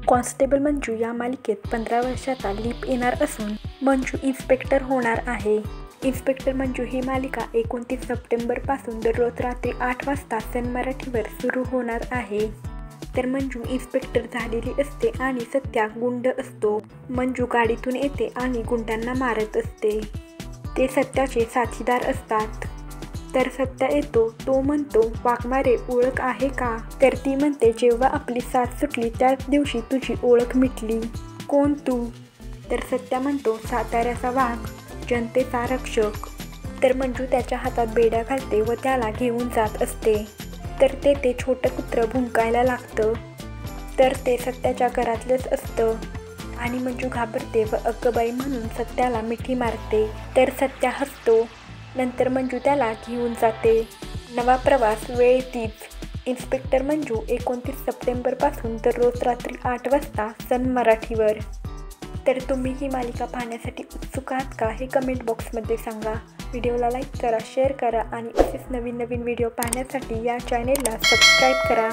Constable Manju या मालिकेत 15 वर्षाचा लीप येणार असून मंजू इन्स्पेक्टर होणार आहे। इन्स्पेक्टर मंजू ही मालिका 29 सप्टेंबरपासून दररोज रात्री 8 वाजता सन मराठीवर सुरू होणार आहे। तर मंजू इन्स्पेक्टर झालेली असते आणि सत्या गुंड असतो। मंजू गाडीतून येते आणि गुंडांना मारत असते। ते सत्याचे साथीदार असतात। तर सत्या येतो, तो म्हणतो, वाघमारे ओळख आहे का? तर ती म्हणते, जेव्हा आपली साथ सुटली त्याच दिवशी तुझी ओळख मिटली। कोण तू? तर सत्या म्हणतो, साताऱ्याचा वाघ, जनतेचा रक्षक। तर मंजू त्याच्या हातात बेड्या घालते व त्याला घेऊन जात असते। तर ते छोटं कुत्रं भुंकायला लागतं। तर ते सत्याच्या घरातलंच असतं आणि मंजू घाबरते व अक्कबाई म्हणून सत्याला मिठी मारते। तर सत्या हसतो। नंतर मंजू त्याला घेऊन जाते। नवा प्रवास, वेळ तीच। इन्स्पेक्टर मंजू 29 सप्टेंबरपासून दररोज रात्री 8 वाजता सन मराठीवर। तर तुम्ही ही मालिका पाहण्यासाठी उत्सुक आहात का? हे कमेंट बॉक्समध्ये सांगा। व्हिडिओला लाईक करा, शेअर करा आणि असेच नवीन व्हिडिओ पाहण्यासाठी या चॅनेलला सबस्क्राईब करा।